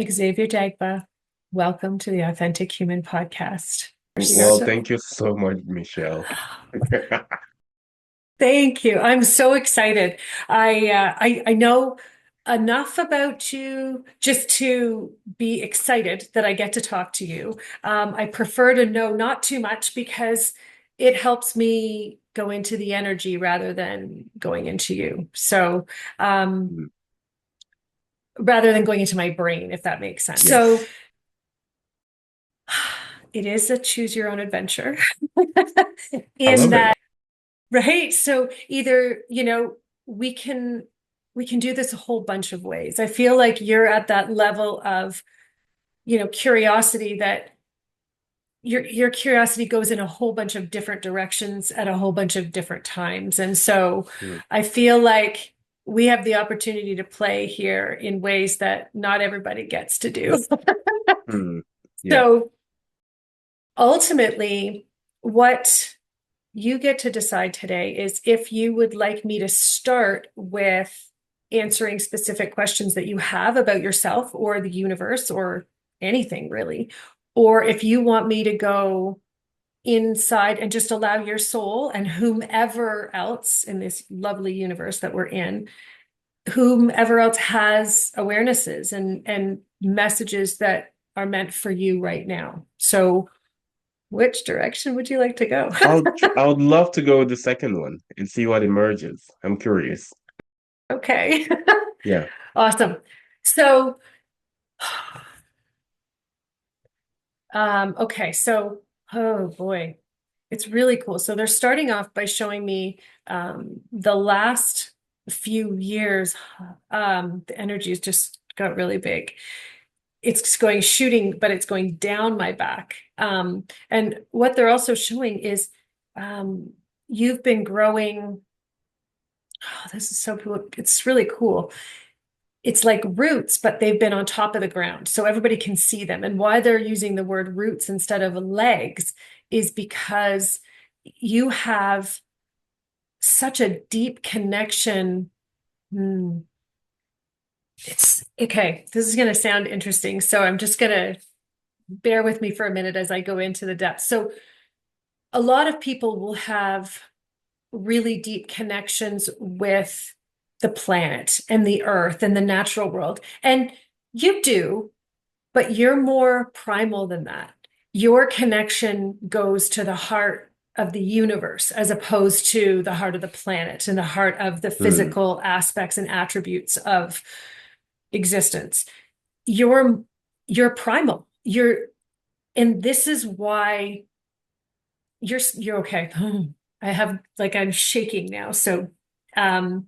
Xavier Dagba, welcome to the Authentic Human podcast. Well, thank you so much, Michelle. Thank you. I'm so excited. I know enough about you just to be excited that I get to talk to you. I prefer to know not too much because it helps me go into the energy rather than going into you. So, um, rather than going into my brain, if that makes sense. So Yes, it is a choose your own adventure I in love that, it. right? So either, we can we can do this a whole bunch of ways. I feel like you're at that level of, curiosity that your curiosity goes in a whole bunch of different directions at a whole bunch of different times. And so Mm, I feel like we have the opportunity to play here in ways that not everybody gets to do. mm, yeah. So ultimately, what you get to decide today is if you would like me to start with answering specific questions that you have about yourself or the universe or anything really, or if you want me to go inside and just allow your soul and whomever else in this lovely universe that we're in, whomever else has awarenesses and messages that are meant for you right now. So which direction would you like to go? I would love to go with the second one and see what emerges. I'm curious. Okay. Yeah. Awesome. So, okay. So, oh boy, it's really cool. So they're starting off by showing me the last few years. The energy has just got really big. It's going shooting, but it's going down my back. And what they're also showing is you've been growing. Oh, this is so cool. It's really cool. It's like roots, but they've been on top of the ground. So everybody can see them. And why they're using the word roots instead of legs is because you have such a deep connection. Hmm. It's okay. This is going to sound interesting. So I'm just going to bear with me for a minute as I go into the depths. So a lot of people will have really deep connections with the planet and the earth and the natural world. And you do, but you're more primal than that. Your connection goes to the heart of the universe as opposed to the heart of the planet and the heart of the Mm, physical aspects and attributes of existence. You're you're primal. And this is why you're okay. I have like I'm shaking now. So um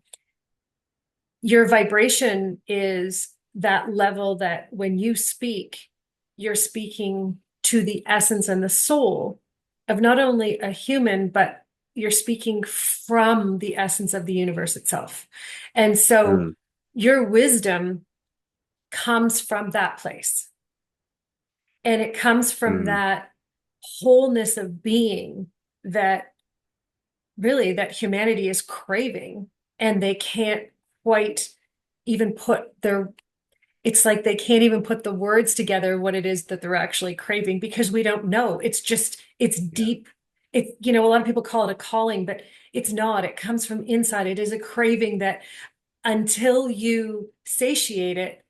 your vibration is that level that when you speak, you're speaking to the essence and the soul of not only a human, but you're speaking from the essence of the universe itself. And so mm, your wisdom comes from that place. And it comes from mm, that wholeness of being that really that humanity is craving and they can't quite even put their it's like they can't even put the words together what it is that they're actually craving because we don't know. It's just, it's yeah. deep. A lot of people call it a calling, but it's not. It comes from inside. It is a craving that until you satiate it,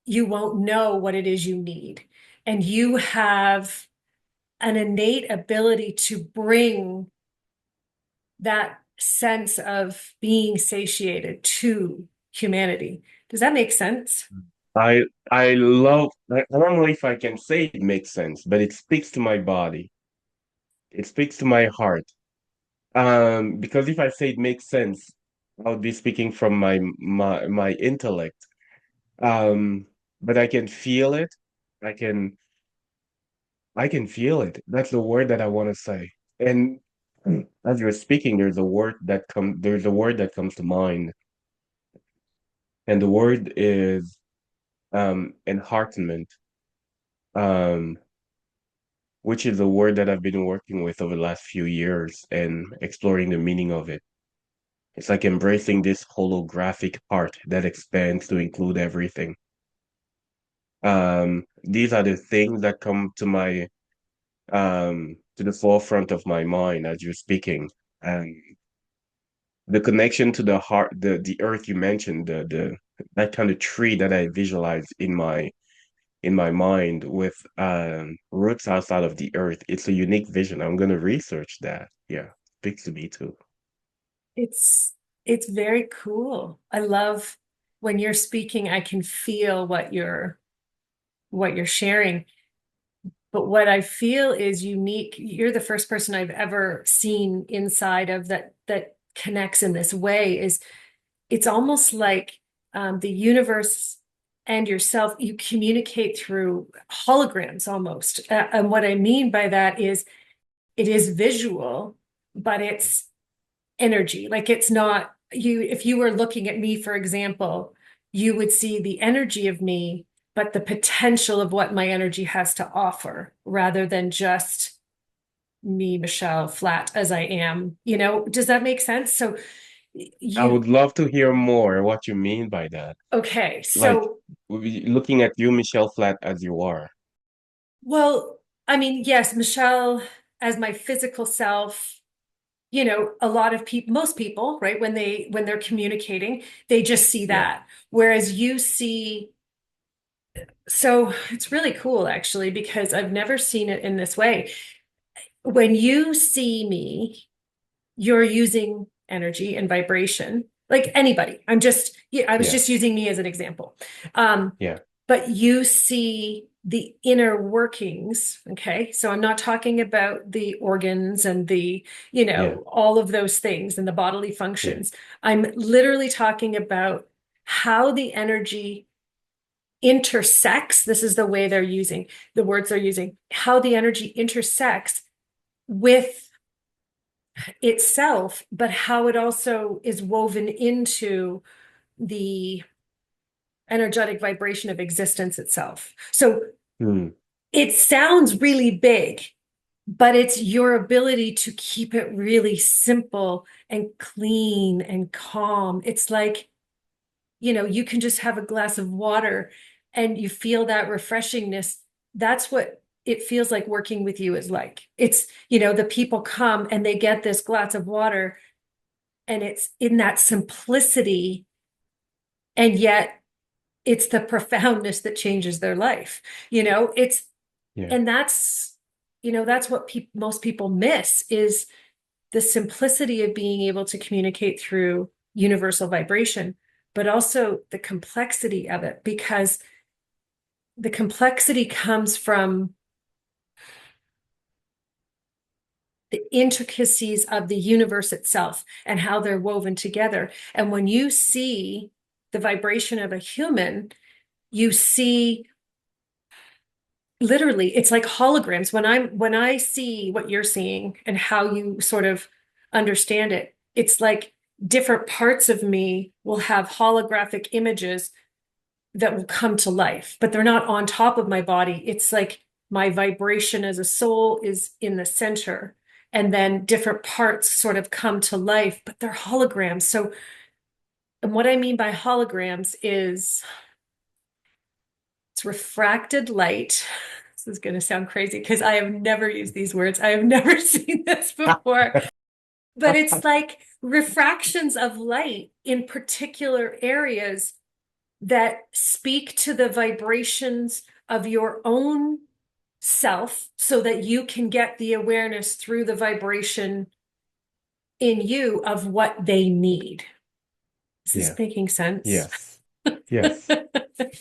you won't know what it is you need. And you have an innate ability to bring that sense of being satiated to humanity. Does that make sense? I I love I don't know if I can say it makes sense, but it speaks to my body. It speaks to my heart. Because if I say it makes sense, I would be speaking from my intellect. But I can feel it. I can I can feel it. That's the word that I want to say. And as you're speaking, there's a word that comes to mind, and the word is enheartenment, um, which is a word that I've been working with over the last few years and exploring the meaning of it. It's like embracing this holographic heart that expands to include everything. These are the things that come to the forefront of my mind as you're speaking. And the connection to the heart, the earth you mentioned, the that kind of tree that I visualize in my mind with roots outside of the earth. It's a unique vision. I'm gonna research that. Yeah, speaks to me too. It's it's very cool. I love when you're speaking, I can feel what you're sharing. But what I feel is unique. You're the first person I've ever seen inside of that connects in this way. Is it's almost like the universe and yourself, you communicate through holograms almost. And what I mean by that is it is visual, but it's energy. Like it's not you, if you were looking at me, for example, you would see the energy of me, but the potential of what my energy has to offer rather than just me, Michelle, flat as I am. Does that make sense? So I you, would love to hear more what you mean by that. okay. Like So, looking at you, Michelle, flat as you are. well, I mean, yes, Michelle as my physical self, a lot of people, most people, right, when they're communicating, they just see Yeah, that. Whereas you see, so it's really cool actually, because I've never seen it in this way. When you see me, you're using energy and vibration, like anybody. Yeah, I was yeah, just using me as an example. Um, yeah, but you see the inner workings. Okay. So I'm not talking about the organs and yeah, all of those things and the bodily yeah. functions. I'm literally talking about how the energy intersects. This is the way they're using the words they're using, how the energy intersects with itself, but how it also is woven into the energetic vibration of existence itself. So Hmm. it sounds really big, but it's your ability to keep it really simple and clean and calm. It's like, you can just have a glass of water and you feel that refreshingness. That's what it feels like working with you is like. The people come and they get this glass of water and it's in that simplicity, and yet it's the profoundness that changes their life. It's Yeah, and that's what most people miss is the simplicity of being able to communicate through universal vibration, but also the complexity of it, because the complexity comes from the intricacies of the universe itself and how they're woven together. And when you see the vibration of a human, you see literally it's like holograms. When I see what you're seeing and how you sort of understand it, it's like different parts of me will have holographic images that will come to life, but they're not on top of my body. It's like my vibration as a soul is in the center, and then different parts sort of come to life, but they're holograms. So, and what I mean by holograms is it's refracted light. This is going to sound crazy because I have never used these words. I have never seen this before, but it's like refractions of light in particular areas that speak to the vibrations of your own self so that you can get the awareness through the vibration in you of what they need. Is yeah, this making sense? yes, yes.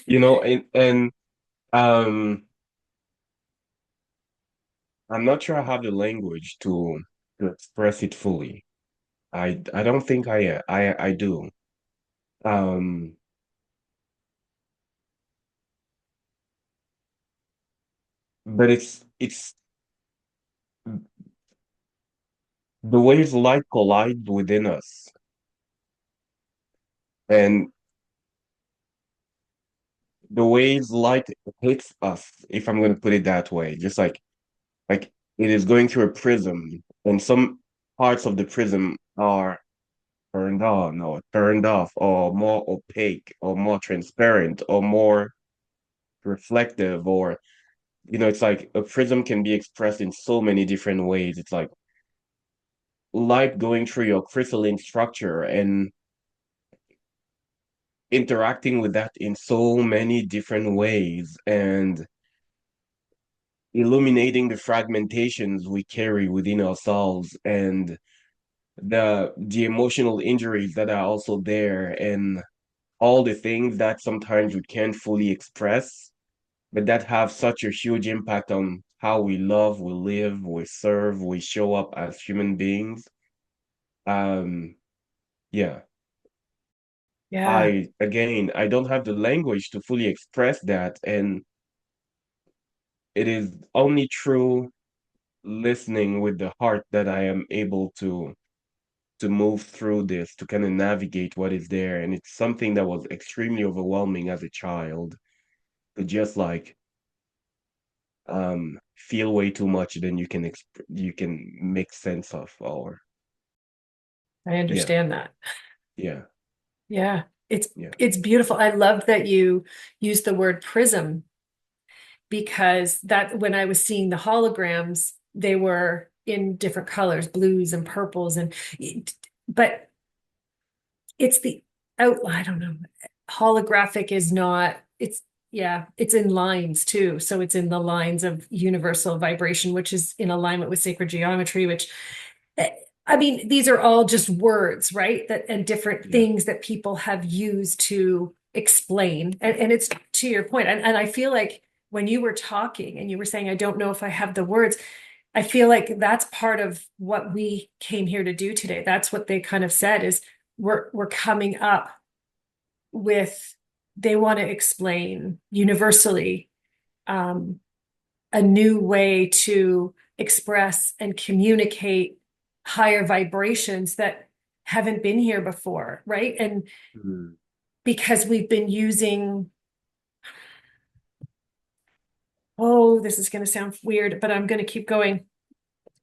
You know, and um, I'm not sure I have the language to express it fully. I don't think I do. Um, but it's the ways light collide within us, and the ways light hits us, if I'm going to put it that way, just like it is going through a prism, and some parts of the prism are turned on or turned off, or more opaque, or more transparent, or more reflective, or it's like a prism can be expressed in so many different ways. It's like light going through your crystalline structure and interacting with that in so many different ways and illuminating the fragmentations we carry within ourselves and the emotional injuries that are also there and all the things that sometimes we can't fully express, but that have such a huge impact on how we love, we live, we serve, we show up as human beings. Um, yeah. Yeah. I don't have the language to fully express that, and it is only through listening with the heart that I am able to move through this, to kind of navigate what is there. And it's something that was extremely overwhelming as a child, to just like feel way too much than you can make sense of, or I yeah, understand that. yeah, Yeah. It's yeah, it's beautiful. I love that you use the word prism because that when I was seeing the holograms, they were in different colors, blues and purples and but it's the out I don't know. Holographic is not it's yeah, it's in lines too. So it's in the lines of universal vibration, which is in alignment with sacred geometry, which eh, I mean, these are all just words, right? That and different yeah, things that people have used to explain. And it's to your point. And I feel like when you were talking and you were saying, I don't know if I have the words, I feel like that's part of what we came here to do today. That's what they kind of said is we're coming up with they want to explain universally um, a new way to express and communicate higher vibrations that haven't been here before, right? And mm, because we've been using, oh, this is going to sound weird, but I'm going to keep going.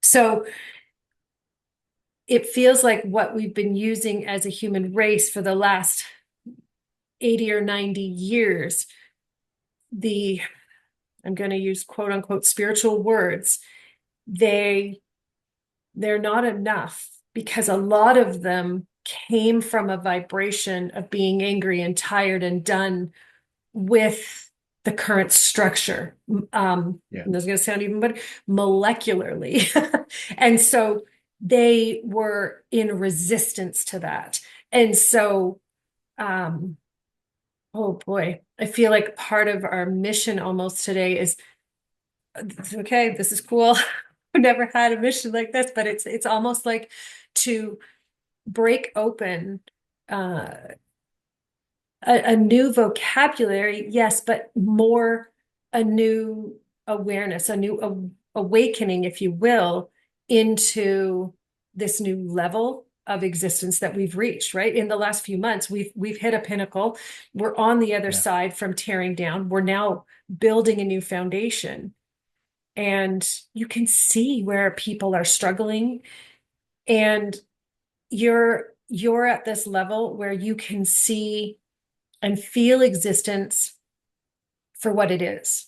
So it feels like what we've been using as a human race for the last 80 or 90 years, the I'm going to use quote unquote spiritual words, they they're not enough because a lot of them came from a vibration of being angry and tired and done with the current structure. yeah, And this is going to sound even better, molecularly. And so they were in resistance to that. And so, um, oh boy, I feel like part of our mission almost today is okay, this is cool. I've never had a mission like this, but it's almost like to break open uh, a new vocabulary, yes, but more a new awareness, a new awakening, if you will, into this new level of existence that we've reached, right? In the last few months, we've hit a pinnacle. We're on the other yeah, side from tearing down. We're now building a new foundation. And you can see where people are struggling. And you're at this level where you can see and feel existence for what it is.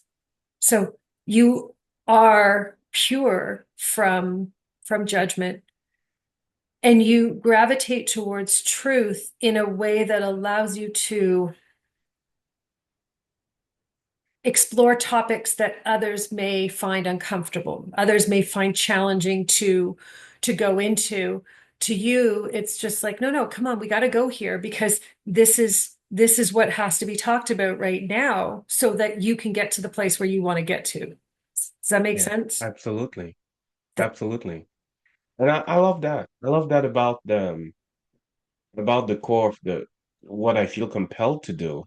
So you are pure from judgment and you gravitate towards truth in a way that allows you to explore topics that others may find uncomfortable, others may find challenging to go into. To you, it's just like, no, no, come on, we got to go here because this is what has to be talked about right now so that you can get to the place where you want to get to. Does that make yeah, sense? absolutely, That absolutely. And I love that. I love that about the core of the what I feel compelled to do.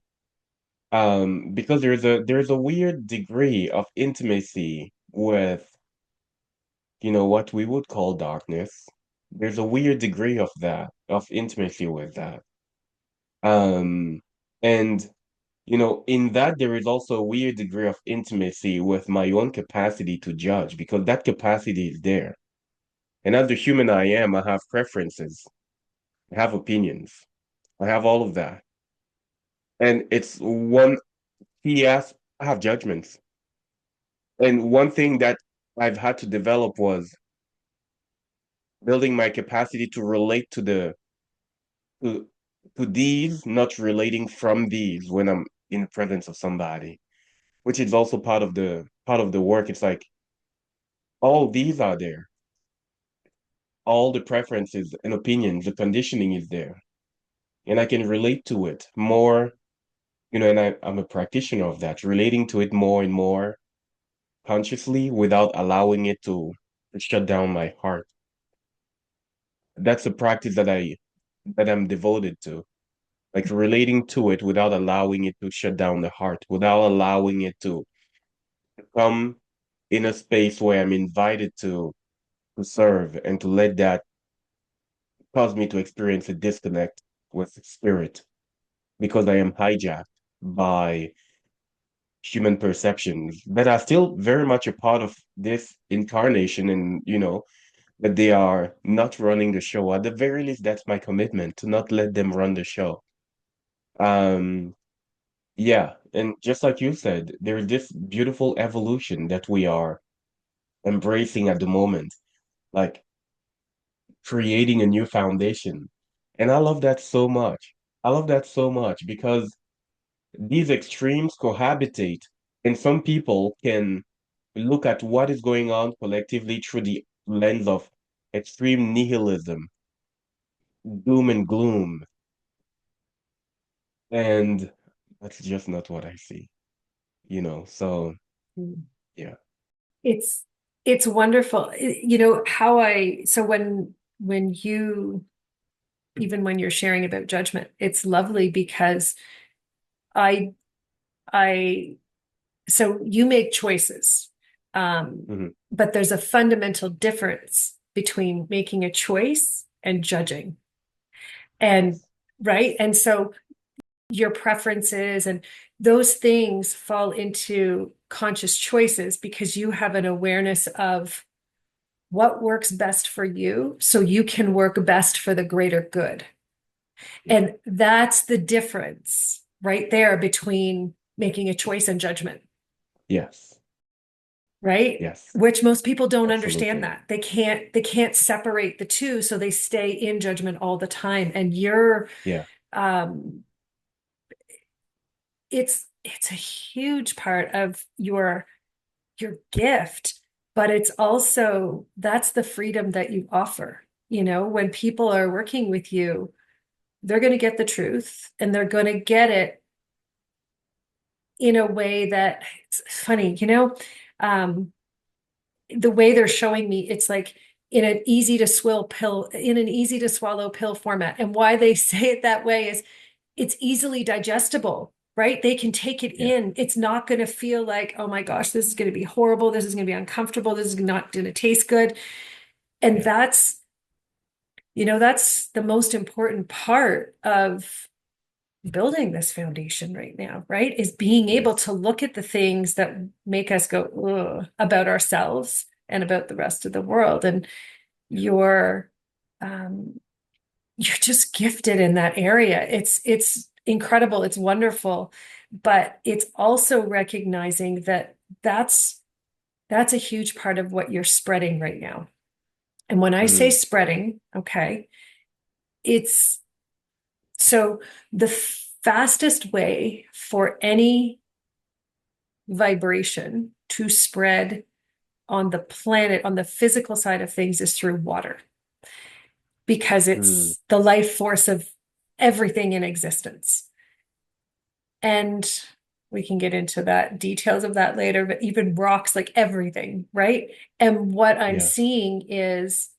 Because there's a weird degree of intimacy with, what we would call darkness. There's a weird degree of that, of intimacy with that. Um, and in that there is also a weird degree of intimacy with my own capacity to judge, because that capacity is there. And as the human I am, I have preferences, I have opinions, I have all of that. And it's one key aspect. I have judgments. And one thing that I've had to develop was building my capacity to relate to, to these, not relating from these when I'm in the presence of somebody, which is also part of the work. It's like all these are there. All the preferences and opinions, the conditioning is there. And I can relate to it more, and I'm a practitioner of that, relating to it more and more consciously without allowing it to shut down my heart. That's a practice that I'm devoted to. Like relating to it without allowing it to shut down the heart, without allowing it to come in a space where I'm invited to serve and to let that cause me to experience a disconnect with spirit because I am hijacked by human perceptions that are still very much a part of this incarnation, and that they are not running the show. At the very least, that's my commitment, to not let them run the show. Um, yeah, and just like you said, there's this beautiful evolution that we are embracing at the moment, like creating a new foundation. And I love that so much. I love that so much because these extremes cohabitate, and some people can look at what is going on collectively through the lens of extreme nihilism, doom and gloom, and that's just not what I see. So Mm. yeah. It's it's wonderful. How so when you even when you're sharing about judgment, it's lovely because I I so you make choices. Hmm. But there's a fundamental difference between making a choice and judging. And Yes. right. And so your preferences and those things fall into conscious choices because you have an awareness of what works best for you so you can work best for the greater good. Yeah. And that's the difference right there between making a choice and judgment, Yes. right? Yes. Which most people don't understand Absolutely. that. They can't separate the two, so they stay in judgment all the time. And you're Yeah. um it's a huge part of your gift, but it's also that's the freedom that you offer. When people are working with you, they're going to get the truth and they're going to get it in a way that it's funny, the way they're showing me, it's like in an easy to swallow pill format. And why they say it that way is it's easily digestible, right? They can take it Yeah. in. It's not going to feel like, oh my gosh, this is going to be horrible. This is going to be uncomfortable. This is not going to taste good. And Yeah. that's the most important part of building this foundation right now, right? Is being able Yes. to look at the things that make us go, ugh, about ourselves and about the rest of the world. And Yeah. you're, um, you're just gifted in that area. It's incredible. It's wonderful, but it's also recognizing that that's that's a huge part of what you're spreading right now. And when I say Mm. spreading, okay, it's so the fastest way for any vibration to spread on the planet, on the physical side of things, is through water because Mm. it's the life force of everything in existence. And we can get into that details of that later, but even rocks, like everything, right? And what I'm Yeah. seeing is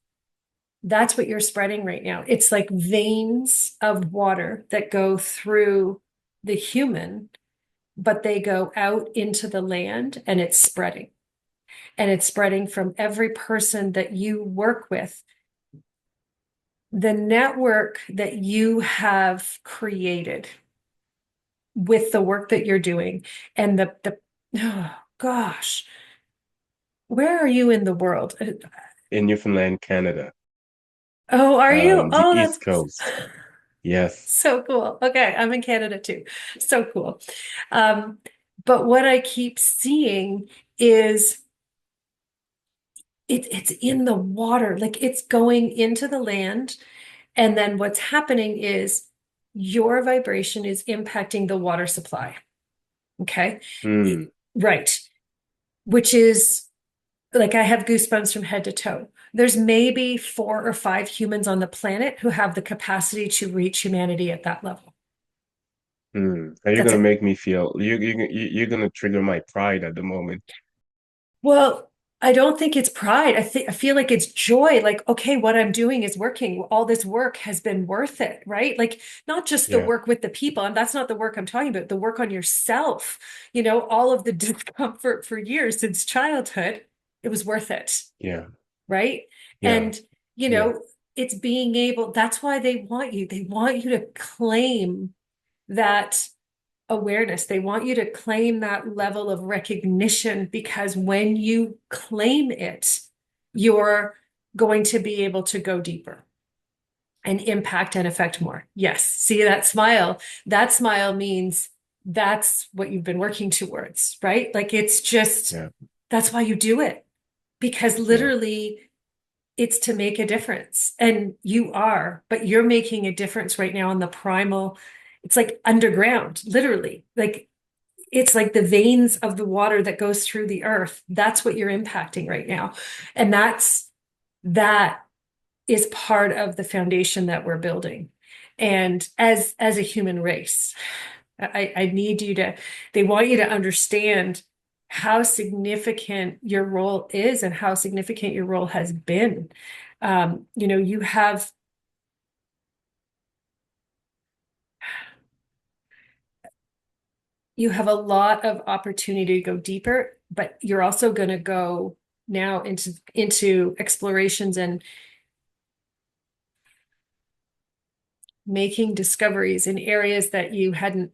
that's what you're spreading right now. It's like veins of water that go through the human, but they go out into the land and it's spreading. And it's spreading from every person that you work with. The network that you have created with the work that you're doing and the oh gosh, where are you in the world? In Newfoundland, Canada, Oh, are you? the Oh, East that's Coast. Yes. so cool. Okay, I'm in Canada too. So cool. Um, But what I keep seeing is it's in the water, like it's going into the land. And then what's happening is your vibration is impacting the water supply. Okay. Hmm. Right. Which is like I have goosebumps from head to toe. There's maybe 4 or 5 humans on the planet who have the capacity to reach humanity at that level. Hmm. Are you That's gonna it. make me feel you're gonna trigger my pride at the moment? Well, I don't think it's pride. I feel like it's joy. Like, okay, what I'm doing is working. All this work has been worth it, right? Like, not just the Yeah. work with the people, and that's not the work I'm talking about, the work on yourself, all of the discomfort for years since childhood, it was worth it, Yeah. right? Yeah. And, Yeah. it's being able, that's why they want you. They want you to claim that awareness. They want you to claim that level of recognition because when you claim it, you're going to be able to go deeper and impact and affect more. Yes. See that smile? That smile means that's what you've been working towards, right? Like it's just, Yeah. that's why you do it because Yeah. literally it's to make a difference. And you are, but you're making a difference right now on the primal. It's like underground, literally. Like it's like the veins of the water that goes through the earth. That's what you're impacting right now. And that is part of the foundation that we're building. And as a human race, I need you to, they want you to understand how significant your role is and how significant your role has been. You have a lot of opportunity to go deeper, but you're also going to go now into explorations and making discoveries in areas that you hadn't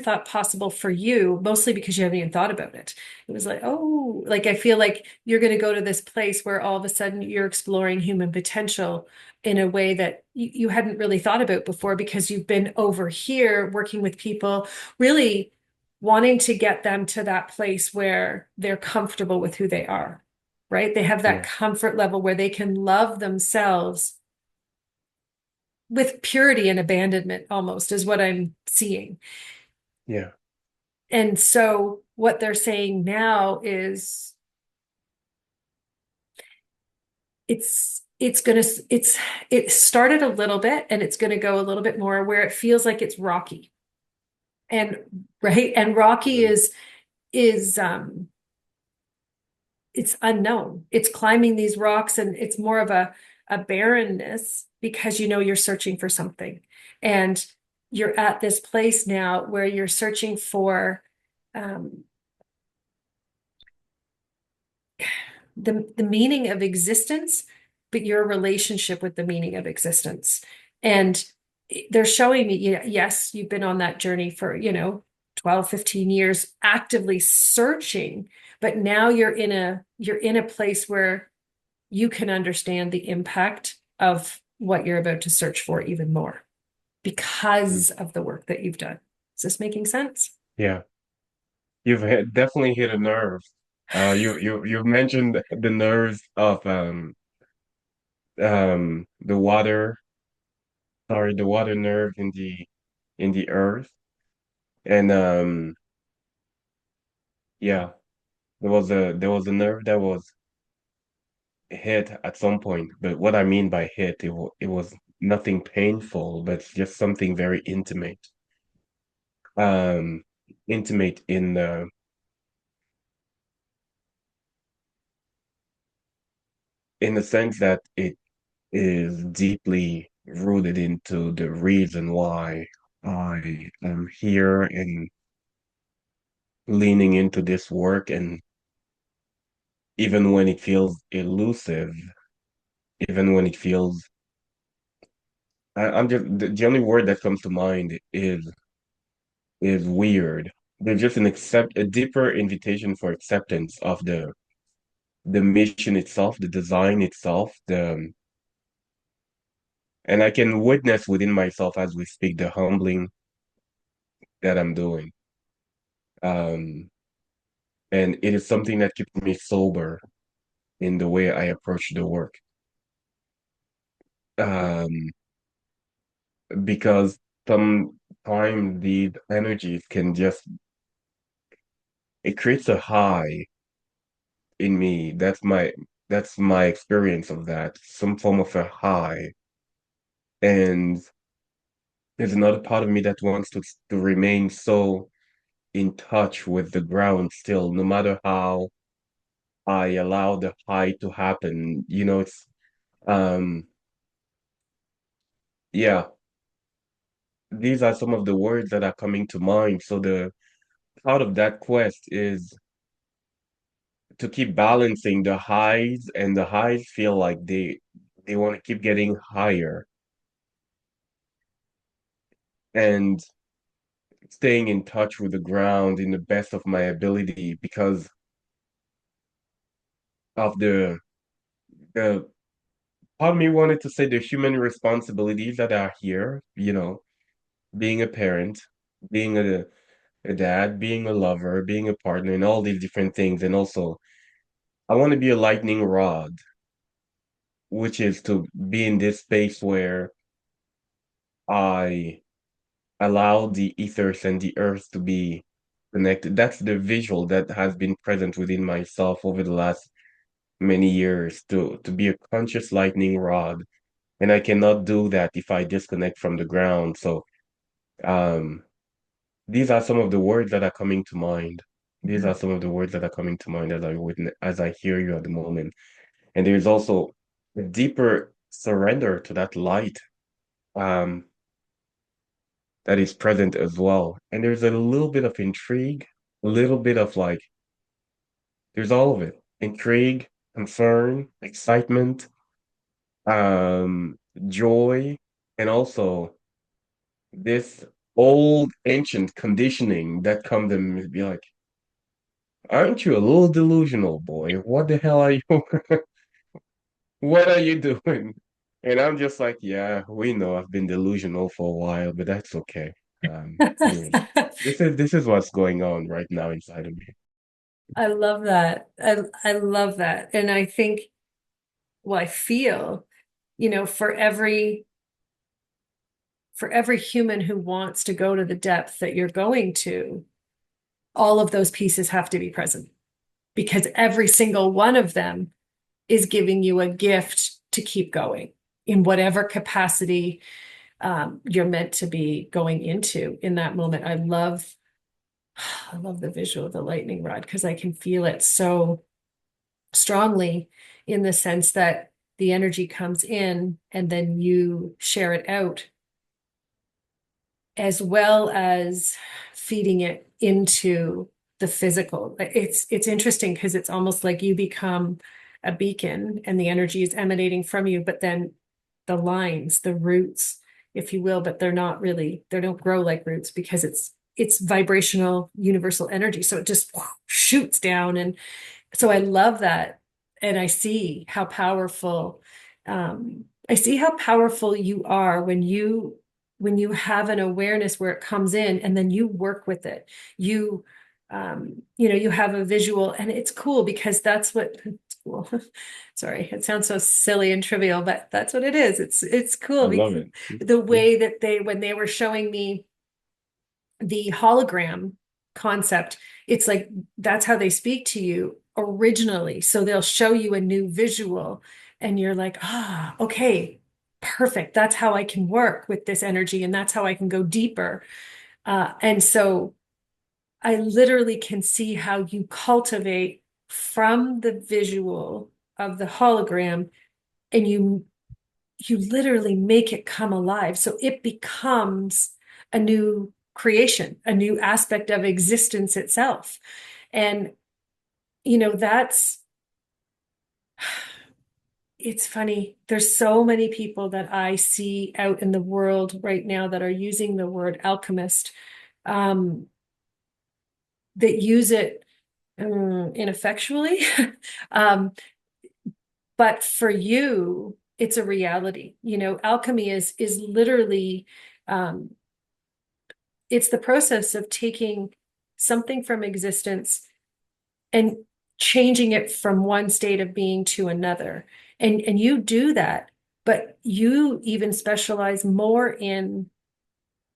thought possible for you, mostly because you haven't even thought about it. It was like, oh, like I feel like you're going to go to this place where all of a sudden you're exploring human potential in a way that you hadn't really thought about before because you've been over here working with people, really wanting to get them to that place where they're comfortable with who they are, right? They have that Yeah. comfort level where they can love themselves with purity and abandonment almost is what I'm seeing. Yeah. And so what they're saying now is it started a little bit and it's going to go a little bit more where it feels like it's rocky. And right, and rocky Mm. is it's unknown. It's climbing these rocks and it's more of a barrenness because you're searching for something. And you're at this place now where you're searching for um, the meaning of existence, but your relationship with the meaning of existence. And they're showing me, yes, you've been on that journey for, 12, 15 years, actively searching, but now you're in a place where you can understand the impact of what you're about to search for even more Mm. because of the work that you've done. Is this making sense? Yeah. Definitely hit a nerve. You mentioned the nerves of the water, sorry, the water nerve in the earth. And yeah, there was a nerve that was hit at some point. But what I mean by hit, it was nothing painful, but just something very intimate. Um, intimate in the sense that it is deeply rooted into the reason why I am here and leaning into this work. And even when it feels elusive, even when it feels, I'm just, the only word that comes to mind is weird. There's just a deeper invitation for acceptance of the mission itself, the design itself, and I can witness within myself as we speak the humbling that I'm doing. Um, and it is something that keeps me sober in the way I approach the work. Um, because sometimes these energies can just, it creates a high in me. That's my experience of that, some form of a high. And there's another part of me that wants to remain so in touch with the ground still, no matter how I allow the high to happen. It's um yeah, these are some of the words that are coming to mind. So the part of that quest is to keep balancing the highs, and the highs feel like they want to keep getting higher, and staying in touch with the ground in the best of my ability because of the part of me wanted to say the human responsibilities that are here, being a parent, being a dad, being a lover, being a partner, and all these different things. And also, I want to be a lightning rod, which is to be in this space where I allow the ethers and the earth to be connected. That's the visual that has been present within myself over the last many years, to be a conscious lightning rod. And I cannot do that if I disconnect from the ground. So um these are some of the words that are coming to mind. These are some of the words that are coming to mind as I hear you at the moment. And there's also a deeper surrender to that light um that is present as well. And there's a little bit of intrigue, a little bit of like, there's all of it. Intrigue, concern, excitement, um, joy, and also this old ancient conditioning that comes and be like, aren't you a little delusional, boy? What the hell are you? What are you doing? And I'm just like, yeah, we know I've been delusional for a while, but that's okay. Anyways, this is what's going on right now inside of me. I love that. I love that. And I think, well, I feel, for every human who wants to go to the depth that you're going to, all of those pieces have to be present because every single one of them is giving you a gift to keep going in whatever capacity you're meant to be going into in that moment. I love the visual of the lightning rod because I can feel it so strongly in the sense that the energy comes in and then you share it out as well as feeding it into the physical. It's interesting because it's almost like you become a beacon and the energy is emanating from you, but then the lines, the roots, if you will, but they don't grow like roots because it's vibrational universal energy. So it just shoots down. And so I love that. And I see how powerful you are when you have an awareness where it comes in and then you work with it. You have a visual and it's cool because that's what it's cool. Sorry, it sounds so silly and trivial, but that's what it is. It's I cool love because it. the Yeah, way that when they were showing me the hologram concept, it's like that's how they speak to you originally. So they'll show you a new visual and you're like, okay, perfect. That's how I can work with this energy and that's how I can go deeper. And so I literally can see how you cultivate from the visual of the hologram and you literally make it come alive. So it becomes a new creation, a new aspect of existence itself. And, that's, it's funny. There's so many people that I see out in the world right now that are using the word alchemist, um, that use it ineffectually. um, but for you, it's a reality. Alchemy is literally, um, it's the process of taking something from existence and changing it from one state of being to another. And you do that, but you even specialize more in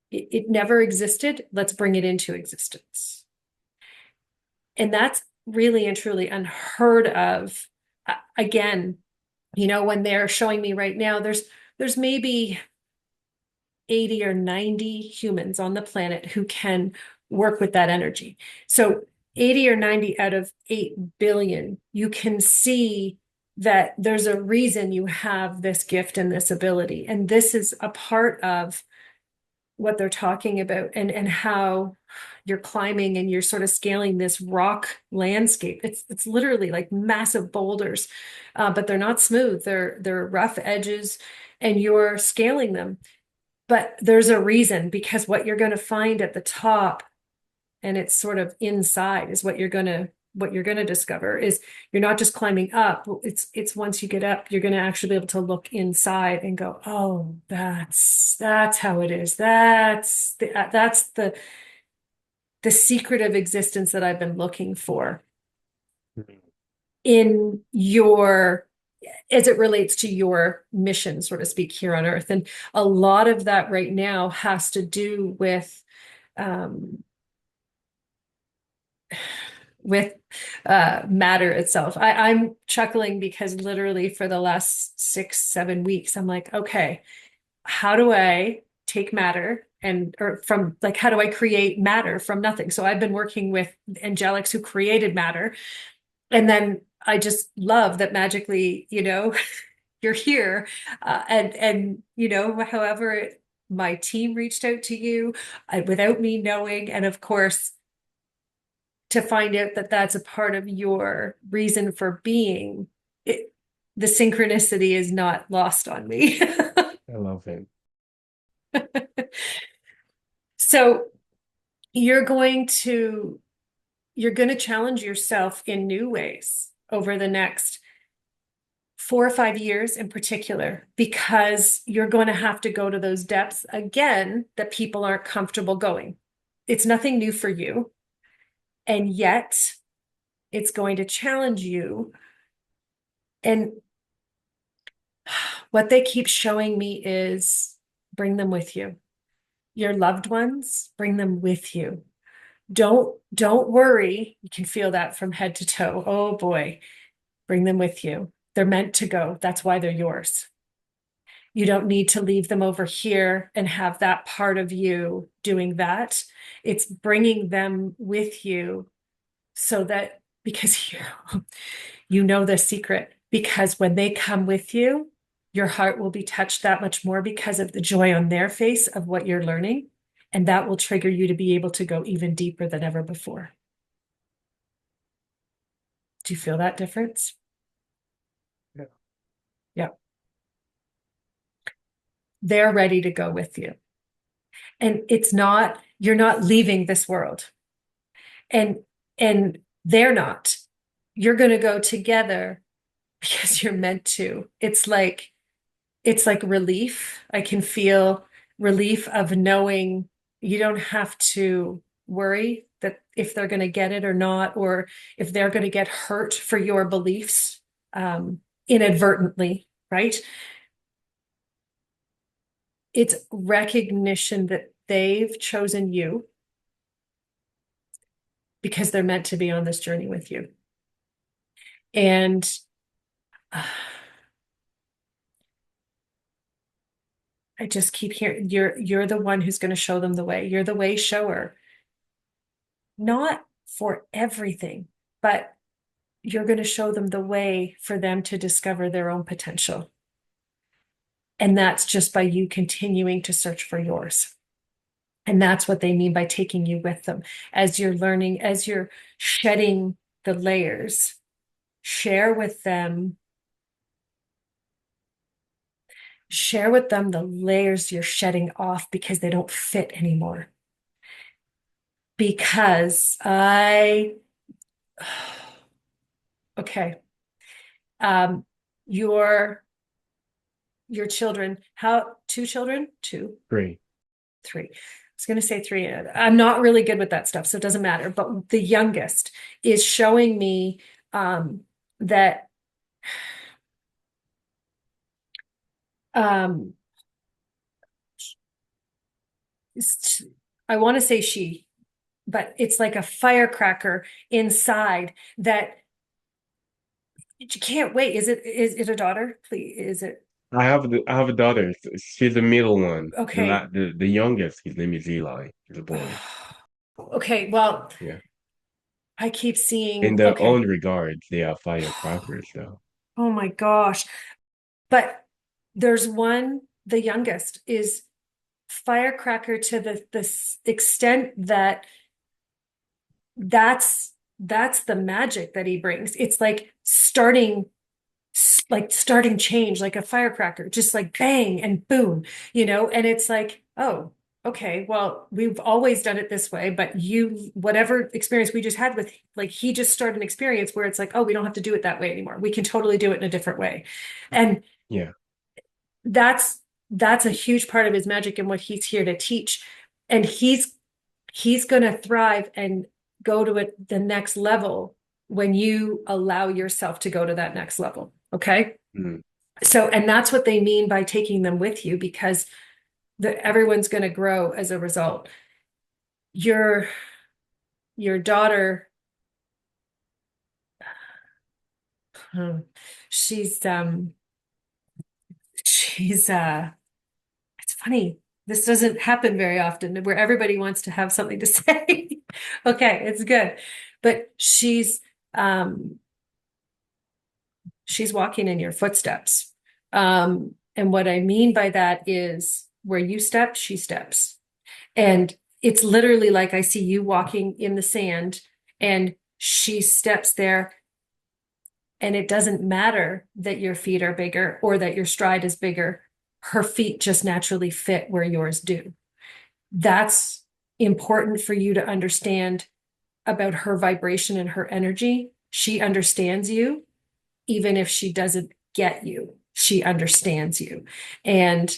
it never existed. Let's bring it into existence. And that's really and truly unheard of. Again, when they're showing me right now, there's maybe 80 or 90 humans on the planet who can work with that energy. So 80 or 90 out of 8 billion, you can see that there's a reason you have this gift and this ability. And this is a part of what they're talking about, and how you're climbing and you're sort of scaling this rock landscape. It's literally like massive boulders, but they're not smooth. They're rough edges, and you're scaling them. But there's a reason, because what you're going to find at the top, and it's sort of inside, is what you're going to discover is you're not just climbing up. It's once you get up, you're going to actually be able to look inside and go, oh, that's how it is. That's the secret of existence that I've been looking for in your, as it relates to your mission, so to speak, here on Earth. And a lot of that right now has to do um, with matter itself. I'm chuckling because literally for the last 6, 7 weeks, I'm like, okay, how do I take matter or from, like, how do I create matter from nothing? So I've been working with angelics who created matter. And then I just love that magically, you're here. However, my team reached out to you without me knowing. And of course, to find out that that's a part of your reason for being, the synchronicity is not lost on me. I love it. So you're going to you're going to challenge yourself in new ways over the next 4 or 5 years in particular, because you're going to have to go to those depths again that people aren't comfortable going. It's nothing new for you, and yet it's going to challenge you. And what they keep showing me is bring them with you. Your loved ones, bring them with you. Don't worry. You can feel that from head to toe. Oh boy, bring them with you. They're meant to go. That's why they're yours. You don't need to leave them over here and have that part of you doing that. It's bringing them with you so that, because you know the secret, because when they come with you, your heart will be touched that much more because of the joy on their face of what you're learning. And that will trigger you to be able to go even deeper than ever before. Do you feel that difference? Yeah. Yeah. They're ready to go with you. And you're not leaving this world. And they're not. You're going to go together because you're meant to. It's like relief. I can feel relief of knowing you don't have to worry that if they're going to get it or not, or if they're going to get hurt for your beliefs inadvertently, right? It's recognition that they've chosen you because they're meant to be on this journey with you. And I just keep hearing you're the one who's going to show them the way. You're the way shower. Not for everything, but you're going to show them the way for them to discover their own potential. And that's just by you continuing to search for yours. And that's what they mean by taking you with them. As you're learning, as you're shedding the layers, share with them the layers you're shedding off because they don't fit anymore. Because okay, um, your children, two children, two, Great. three. was going to say three. I'm not really good with that stuff, so it doesn't matter. But the youngest is showing me that um, I want to say she, but it's like a firecracker inside that you can't wait. Is it a daughter? Please, is it I have a daughter. She's the middle one. okay? The youngest, his name is Eli. He's a boy. Okay, well, Yeah. I keep In seeing, their own okay. regards, they are firecrackers, though. Oh my gosh. But there's one, the youngest is firecracker to the extent that that's the magic that he brings. It's like starting change, like a firecracker, just like bang and boom, and it's like, oh, okay, well, we've always done it this way, but whatever experience we just had with, like, he just started an experience where it's like, oh, we don't have to do it that way anymore. We can totally do it in a different way. And Yeah. that's that's a huge part of his magic and what he's here to teach. And he's going to thrive and go to the next level when you allow yourself to go to that next level. Okay. Mm. So, and that's what they mean by taking them with you, because everyone's going to grow as a result. Your your daughter, hmm, she's she's it's funny. This doesn't happen very often where everybody wants to have something to say. Okay, it's good. But she's walking in your footsteps. And what I mean by that is where you step, she steps. And it's literally like I see you walking in the sand and she steps there. And it doesn't matter that your feet are bigger or that your stride is bigger. Her feet just naturally fit where yours do. That's important for you to understand about her vibration and her energy. She understands you, even if she doesn't get you. She understands you. And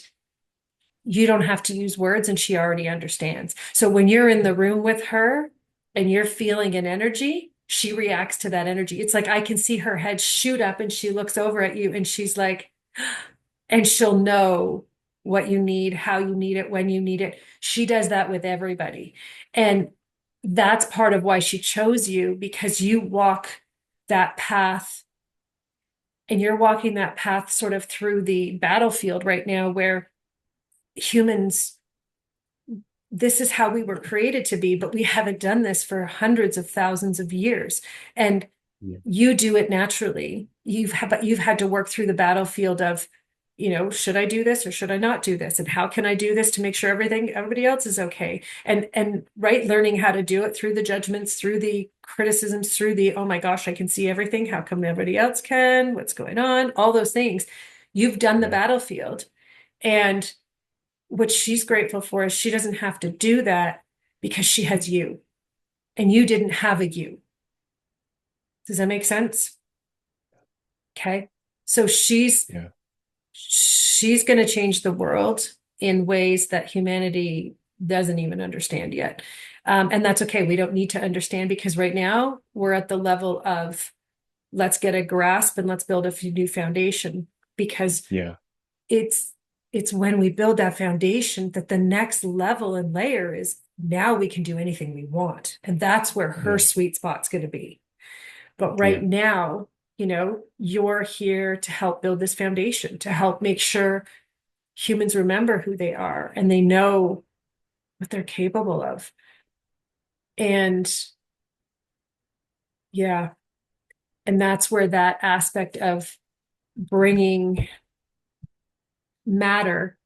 you don't have to use words, and she already understands. So when you're in the room with her and you're feeling an energy, she reacts to that energy. It's like I can see her head shoot up and she looks over at you and she's like, and she'll know what you need, how you need it, when you need it. She does that with everybody. And that's part of why she chose you, because you walk that path, and you're walking that path sort of through the battlefield right now where humans, this is how we were created to be, but we haven't done this for hundreds of thousands of years. And Yeah. you do it naturally. You've had to work through the battlefield of, should I do this or should I not do this? And how can I do this to make sure everybody else is okay? And right, learning how to do it through the judgments, through the criticisms, through the, oh my gosh, I can see everything. How come nobody else can? What's going on? All those things. You've done the Yeah. battlefield. And what she's grateful for is she doesn't have to do that because she has you, and you didn't have a you. Does that make sense? Okay. So Yeah. she's going to change the world in ways that humanity doesn't even understand yet. And that's okay. We don't need to understand, because right now we're at the level of let's get a grasp and let's build a new foundation, because Yeah. it's it's when we build that foundation that the next level and layer is, now we can do anything we want. And that's where her Yeah. sweet spot's going to be. But right Yeah. now, you're here to help build this foundation, to help make sure humans remember who they are and they know what they're capable of. And yeah, and that's where that aspect of bringing matter,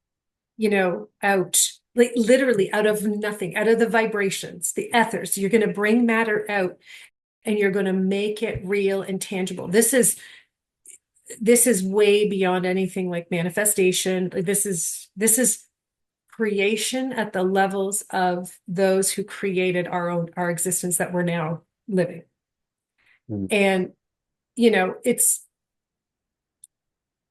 out, like literally out of nothing, out of the vibrations, the ethers. You're going to bring matter out and you're going to make it real and tangible. This is way beyond anything like manifestation. This is creation at the levels of those who created our existence that we're now living. Mm. And it's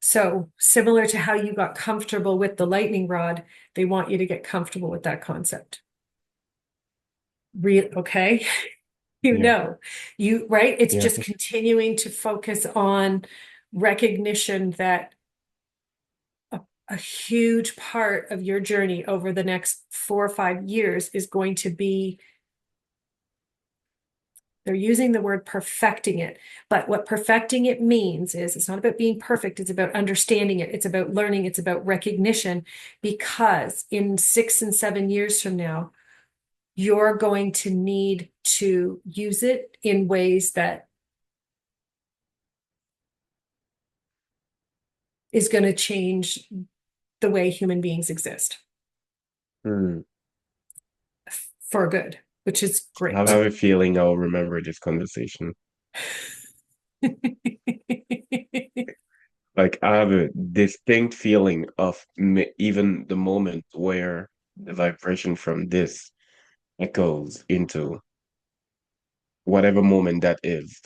so similar to how you got comfortable with the lightning rod. They want you to get comfortable with that concept. Okay. You Yeah, know, right? It's yeah. just continuing to focus on recognition that a huge part of your journey over the next 4 or 5 years is going to be, they're using the word perfecting it. But what perfecting it means is it's not about being perfect, it's about understanding it, it's about learning, it's about recognition. Because in 6 and 7 years from now, you're going to need to use it in ways that is going to change the way human beings exist Hmm. for good, which is I have great. a feeling I'll remember this conversation. Like I have a distinct feeling of even the moment where the vibration from this echoes into whatever moment that is.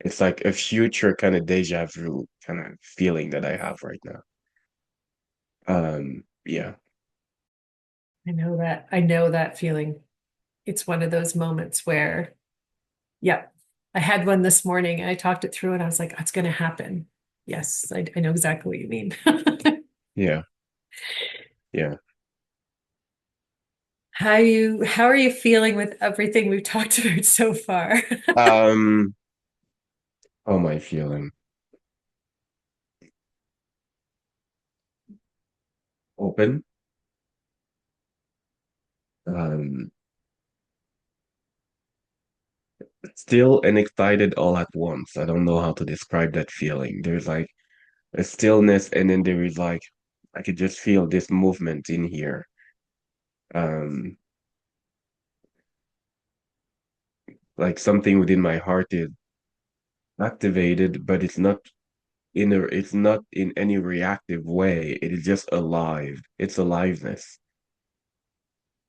It's like a future kind of deja vu kind of feeling that I have right now. Yeah. I know that feeling. It's one of those moments where, yeah, I had one this morning and I talked it through and I was like, that's going to happen. Yes, I know exactly what you mean. Yeah. Yeah. How are you feeling with everything we've talked about so far? Um, how am I feeling? Open, um, still and excited all at once. I don't know how to describe that feeling. There's like a stillness, and then there is like I could just feel this movement in here. Um, like something within my heart is activated, but it's not in any reactive way. It is just alive. It's aliveness.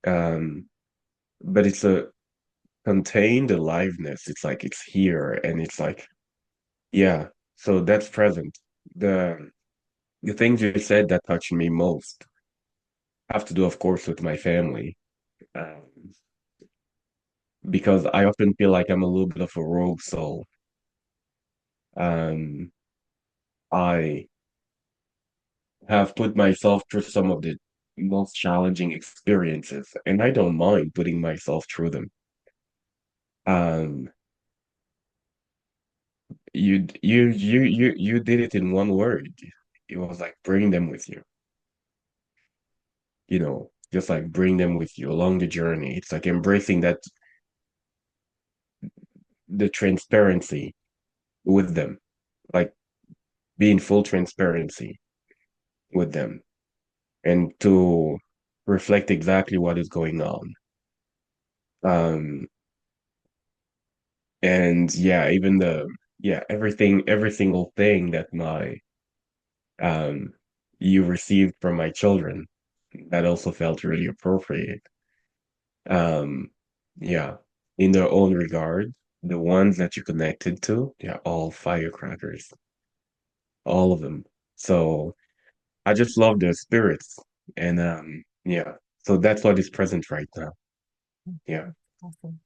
Um, but it's a contained aliveness. It's like it's here and it's like, yeah. So that's present. The the things you said that touched me most have to do, of course, with my family. Um, because I often feel like I'm a little bit of a rogue soul. Um, I have put myself through some of the most challenging experiences, and I don't mind putting myself through them. Um, you did it in one word. It was like bring them with you, just like bring them with you along the journey. It's like embracing that the transparency with them, like being full transparency with them, and to reflect exactly what is going on. Um, and yeah, even every single thing that my um you received from my children, that also felt really appropriate. Um, yeah, in their own regard, the ones that you connected to, they're all firecrackers, all of them. So I just love their spirits, and yeah, so that's what is present right now. Yeah, Awesome.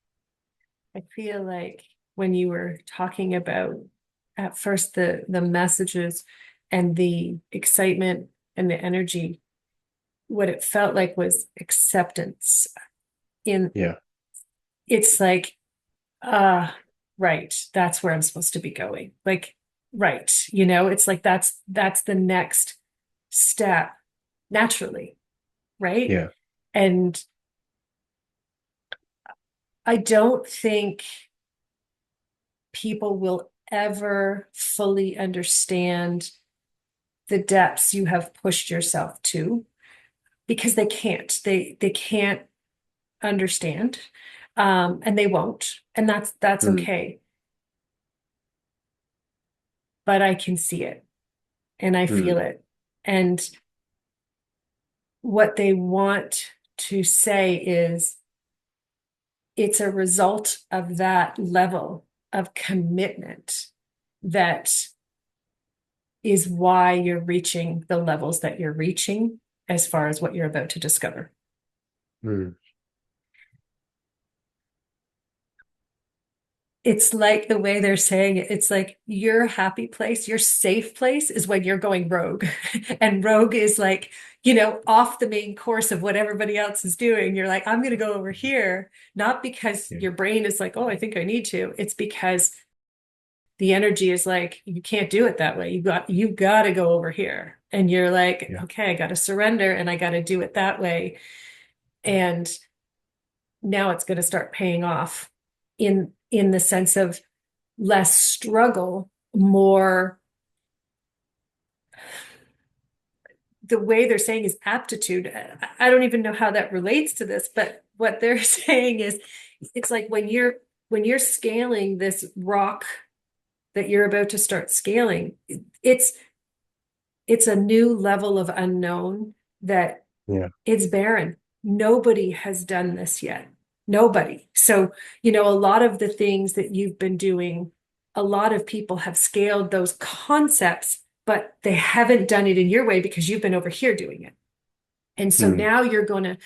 I feel like when you were talking about at first the messages and the excitement and the energy, what it felt like was acceptance. In yeah, It's like, ah, right, that's where I'm supposed to be going. Like, right, it's like that's the next step naturally, right? yeah. And I don't think people will ever fully understand the depths you have pushed yourself to because they can't understand, and they won't, and that's Mm, okay. But I can see it and I feel mm, it, and what they want to say is it's a result of that level of commitment that is why you're reaching the levels that you're reaching as far as what you're about to discover. mm. it's like the way they're saying it. It's like your happy place, your safe place is when you're going rogue. And rogue is like, off the main course of what everybody else is doing. You're like, I'm going to go over here, not because Yeah. your brain is like, oh, I think I need to. It's because the energy is like, you can't do it that way. You got to go over here. And you're like, Yeah. okay, I got to surrender and I got to do it that way. And now it's going to start paying off in the sense of less struggle, more, the way they're saying is aptitude. I don't even know how that relates to this, but what they're saying is it's like when you're scaling this rock that you're about to start scaling, it's it's a new level of unknown that Yeah. it's barren. Nobody has done this yet. Nobody. So, a lot of the things that you've been doing, a lot of people have scaled those concepts, but they haven't done it in your way because you've been over here doing it. And so Mm. now you're going to,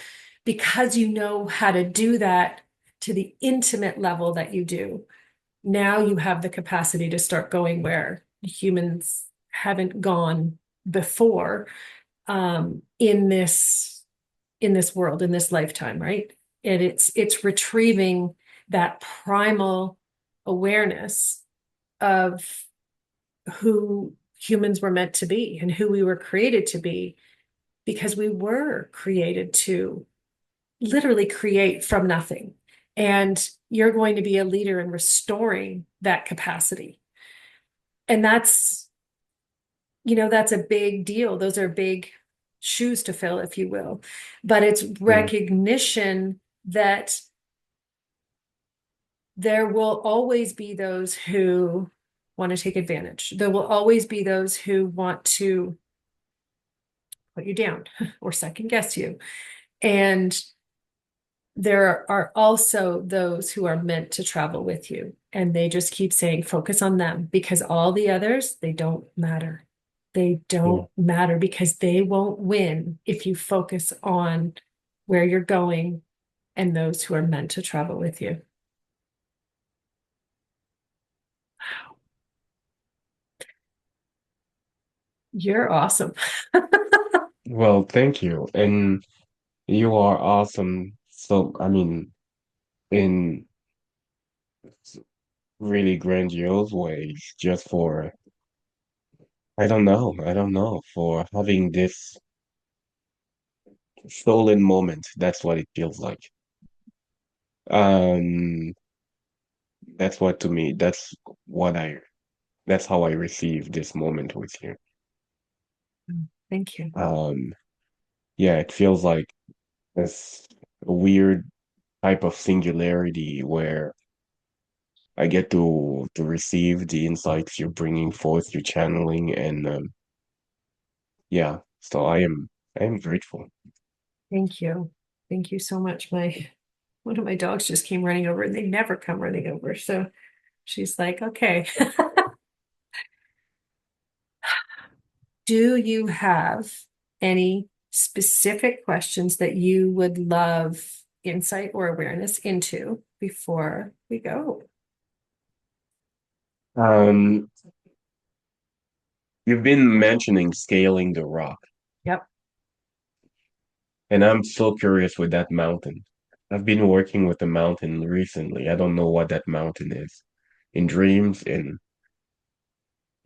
because you know how to do that to the intimate level that you do, now you have the capacity to start going where humans haven't gone before, in this world, in this lifetime, right? And it's retrieving that primal awareness of who humans were meant to be and who we were created to be, because we were created to literally create from nothing. And you're going to be a leader in restoring that capacity. And that's a big deal. Those are big shoes to fill, if you will. But it's Mm. recognition that there will always be those who want to take advantage. There will always be those who want to put you down or second guess you. And there are also those who are meant to travel with you. And they just keep saying, focus on them, because all the others, they don't matter. They Yeah. don't matter because they won't win if you focus on where you're going and those who are meant to travel with you. You're awesome. Well, thank you. And you are awesome. So, I mean, in really grandiose ways, just for, I don't know, for having this stolen moment. That's what it feels like. Um, that's what to me, what I, that's how I receive this moment with you. Thank you. Um, yeah, it feels like this weird type of singularity where I get to receive the insights you're bringing forth, you're channeling, and yeah, so I am grateful. Thank you. Thank you so much. One of my dogs just came running over and they never come running over. So she's like, okay. Do you have any specific questions that you would love insight or awareness into before we go? Um, you've been mentioning scaling the rock, Yep. and I'm so curious with that mountain. I've been working with a mountain recently. I don't know what that mountain is. In dreams, in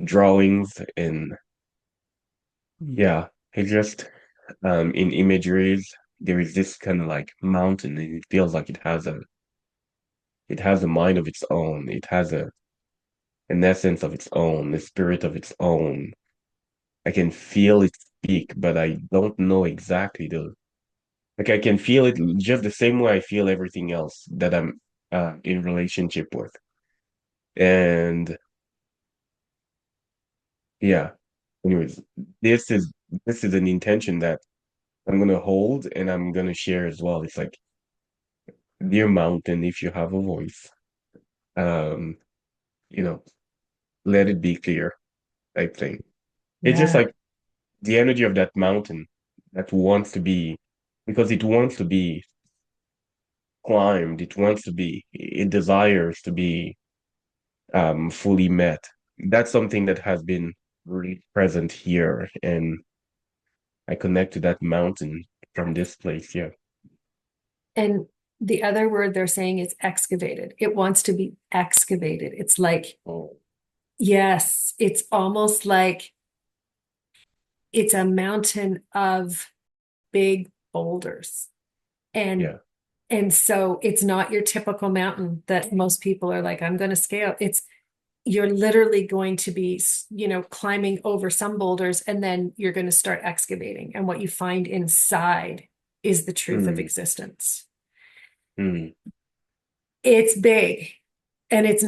drawings, in yeah, it just in imageries, there is this kind of like mountain, and it feels like it has a mind of its own. It has an essence of its own, a spirit of its own. I can feel it speak, but I don't know exactly the like I can feel it just the same way I feel everything else that I'm in relationship with. And yeah, anyways, this is an intention that I'm gonna hold and I'm gonna share as well. It's like, dear mountain, if you have a voice, um, you know, let it be clear, I think. It's just Yeah. like the energy of that mountain that wants to be, because it wants to be climbed, it wants to be, it desires to be. fully met. That's something that has been really present here, and I connect to that mountain from this place. Yeah. And the other word they're saying is excavated. It wants to be excavated. It's like, Oh, yes, it's almost like it's a mountain of big boulders. And yeah. so it's not your typical mountain that most people are like, I'm going to scale. It's you're literally going to be, climbing over some boulders and then you're going to start excavating. And what you find inside is the truth of Mm, existence. mm, It's big and it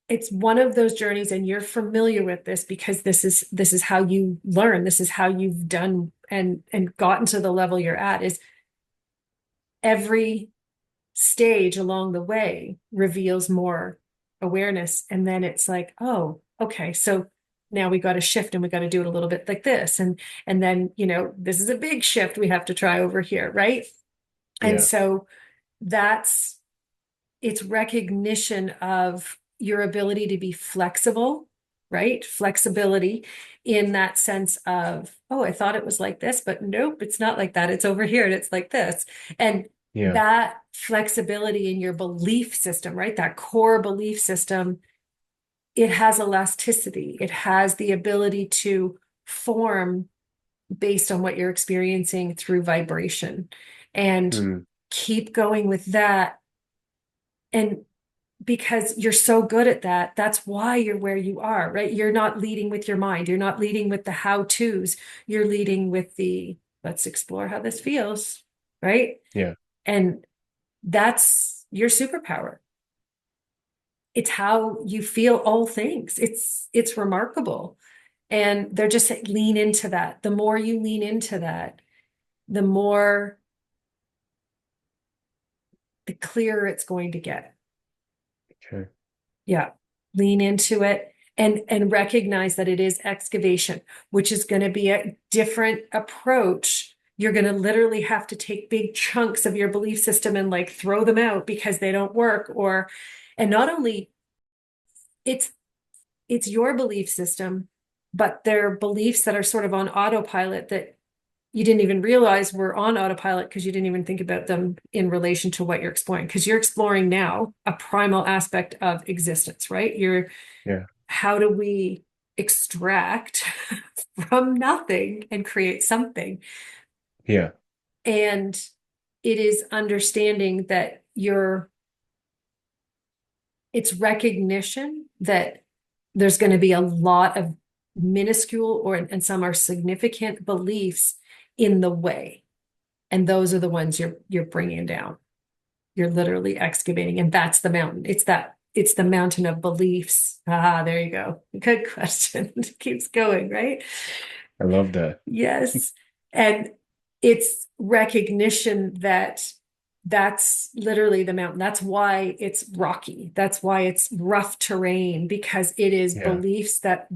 it's one of those journeys, and you're familiar with this because this is how you learn, this is how you've done and gotten to the level you're at, is every stage along the way reveals more awareness. And then it's like, oh, okay, so now we got to shift and we got to do it a little bit like this. And then, this is a big shift we have to try over here, right? And yeah. so that's it's recognition of your ability to be flexible, right? Flexibility in that sense of, oh, I thought it was like this, but nope, it's not like that. It's over here and it's like this. And Yeah. that flexibility in your belief system, right? That core belief system, it has elasticity. It has the ability to form based on what you're experiencing through vibration, and Mm, keep going with that. And because you're so good at that, that's why you're where you are, right? You're not leading with your mind. You're not leading with the how to's. You're leading with the let's explore how this feels, right? yeah. And that's your superpower. It's how you feel all things. It's remarkable. And they're just saying, lean into that. The more you lean into that, the more, the clearer it's going to get. Okay. Yeah. Lean into it and recognize that it is excavation, which is going to be a different approach. You're going to literally have to take big chunks of your belief system and like throw them out because they don't work. Or, and not only it's your belief system, but they're beliefs that are sort of on autopilot that you didn't even realize were on autopilot because you didn't even think about them in relation to what you're exploring. Because you're exploring now a primal aspect of existence, right? Yeah. How do we extract from nothing and create something? Yeah. And it is understanding that it's recognition that there's going to be a lot of minuscule and some are significant beliefs in the way. And those are the ones you're bringing down. You're literally excavating, and that's the mountain. It's the mountain of beliefs. Ah, there you go. Good question. It keeps going, right? I love that. Yes. And it's recognition that that's literally the mountain. That's why it's rocky. That's why it's rough terrain, because it is Yeah. beliefs that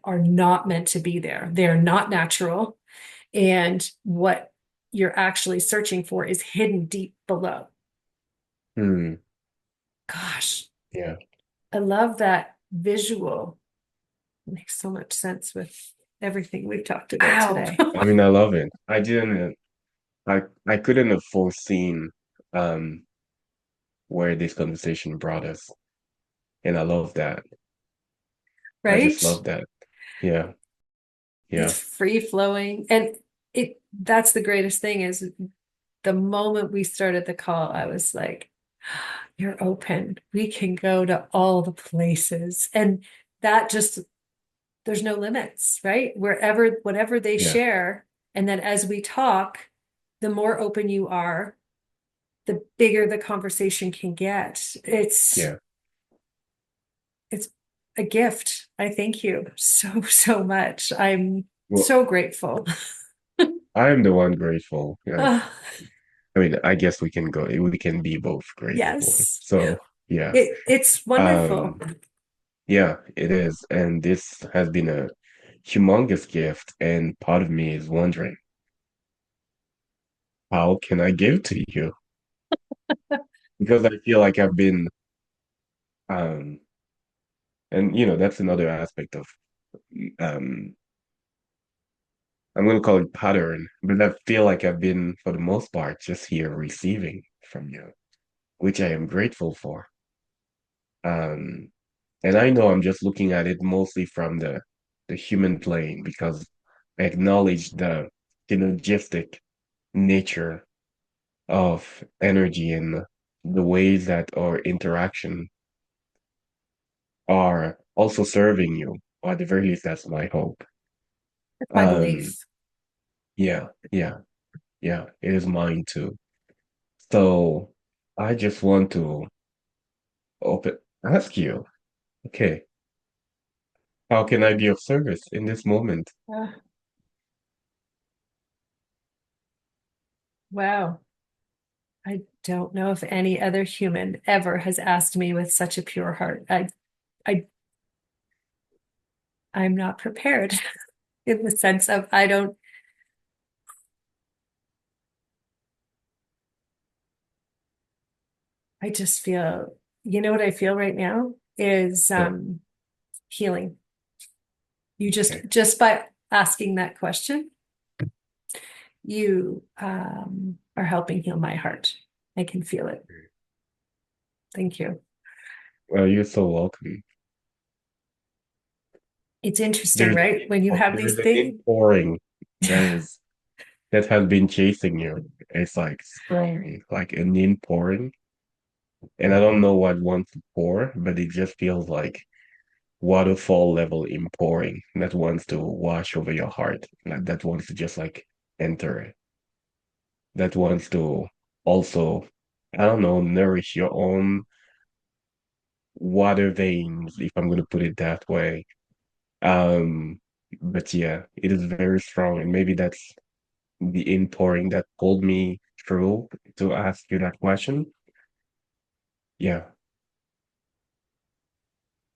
are not meant to be there. They're not natural. And what you're actually searching for is hidden deep below. Mm, Gosh, yeah. I love that visual. It makes so much sense with everything we've talked about Ow. today. I mean, I love it. I couldn't have foreseen um where this conversation brought us. And I love that. I just Right? love that. Yeah. It's Yeah. free flowing. And that's the greatest thing is the moment we started the call, I was like, you're open. We can go to all the places. And that just, there's no limits, right? Whatever they Yeah. share. And then as we talk, the more open you are, the bigger the conversation can get. Yeah. It's a gift. I thank you so, so much. I'm Well, so grateful. I am the one grateful. Yeah. Ah, I mean, I guess we can be both grateful. yes. So, yeah. It's wonderful. Um, yeah, it is. And this has been a humongous gift. And part of me is wondering, how can I give to you? Because I feel like Um, and that's another aspect of um I'm gonna call it pattern, but I feel like I've been, for the most part, just here receiving from you, which I am grateful for. Um, and I know I'm just looking at it mostly from the human plane because I acknowledge the synergistic nature of energy and the ways that our interaction are also serving you, or at the very least, that's my hope. That's my Um, belief. yeah, yeah, yeah, it is mine too. So I just want to open ask you, okay, how can I be of service in this moment? Uh, wow. I don't know if any other human ever has asked me with such a pure heart. I, I'm not prepared in the sense of I just feel, you know what I feel right now is Yeah, healing. You okay. just by asking that question, you are helping heal my heart. I can feel it. Thank you. Well, you're so welcome. It's interesting, There's right? When you have these there's an things, inpouring that has been chasing you. It's like strong, like an inpouring. And I don't know what wants to pour, but it just feels like waterfall level inpouring that wants to wash over your heart, like that wants to just like enter it, that wants to also, I don't know, nourish your own water veins, if I'm going to put it that way. Um, but yeah, it is very strong, and maybe that's the inpouring that pulled me through to ask you that question. Yeah,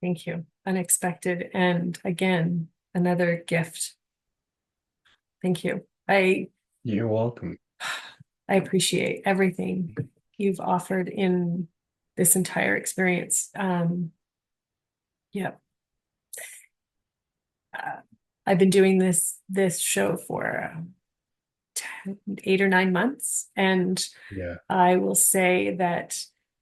thank you. Unexpected. And again, another gift. Thank you. you're welcome. I appreciate everything you've offered in this entire experience. Yeah, uh, I've been doing this show for 8 or 9 months, and Yeah. I will say that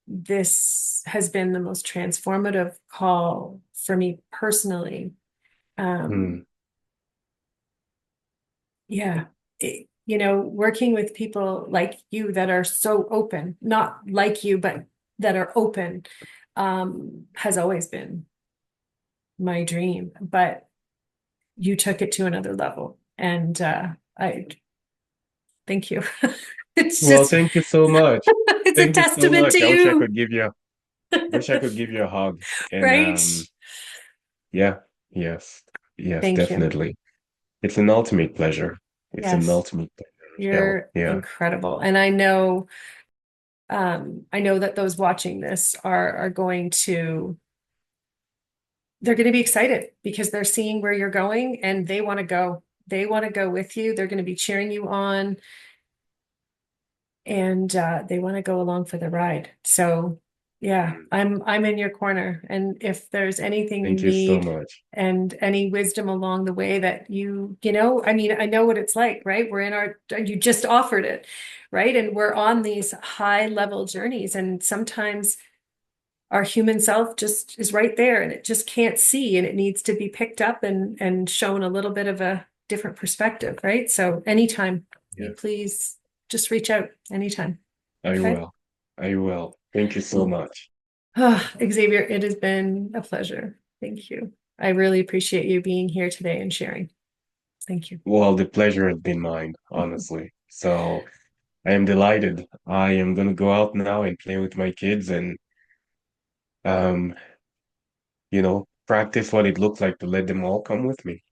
this has been the most transformative call for me personally. Um, Mm, yeah, working with people like you that are so open, not like you, but that are open, has always been my dream. But you took it to another level, and I thank you. It's well, just, thank you so much. it's a Thank you so testament to much. you, I wish I could give you a hug. And right? yeah, yes, yes, Thank you. definitely. It's an ultimate pleasure. It's an Yes, ultimate pleasure, Michelle. you're Yeah, incredible. And I know that those watching this are going to, they're going to be excited because they're seeing where you're going and they want to go. They want to go with you. They're going to be cheering you on, and they want to go along for the ride. So yeah, mm, I'm in your corner. And if there's anything you thank you so need much. and any wisdom along the way that I mean, I know what it's like, right? You just offered it, right? And we're on these high level journeys, and sometimes our human self just is right there and it just can't see, and it needs to be picked up and shown a little bit of a different perspective, right? So anytime you Yes, please just reach out anytime. I Okay. will. I will. Thank you so much. Xavier, it has been a pleasure. Thank you. I really appreciate you being here today and sharing. Thank you. Well, the pleasure has been mine, honestly. So I am delighted. I am gonna go out now and play with my kids and um, practice what it looks like to let them all come with me,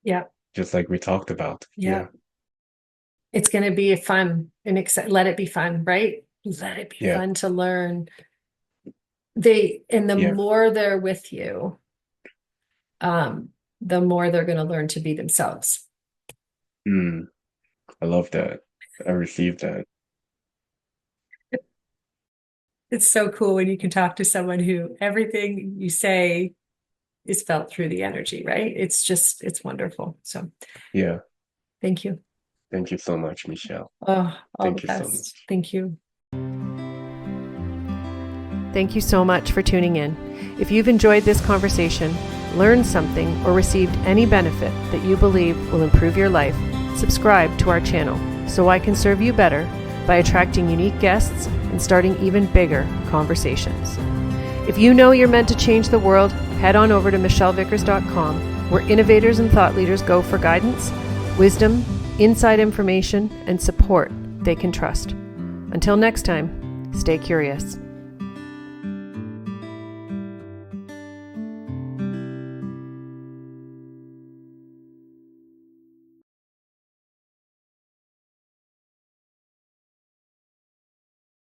Yeah. just like we talked about. Yeah. Yeah, It's going to be fun and let it be fun, right? Let it be yeah, fun to learn. And the yeah. more they're with you, um, the more they're going to learn to be themselves. Mm, I love that. I received that. It's so cool when you can talk to someone who everything you say is felt through the energy, right? It's wonderful. So Yeah. thank you. Thank you so much, Michelle. Oh, all the Thank you so best. much. Thank you. Thank you so much for tuning in. If you've enjoyed this conversation, learned something, or received any benefit that you believe will improve your life, subscribe to our channel so I can serve you better by attracting unique guests and starting even bigger conversations. If you know you're meant to change the world, head on over to michellevickers.com, where innovators and thought leaders go for guidance, wisdom, inside information, and support they can trust. Until next time, stay curious.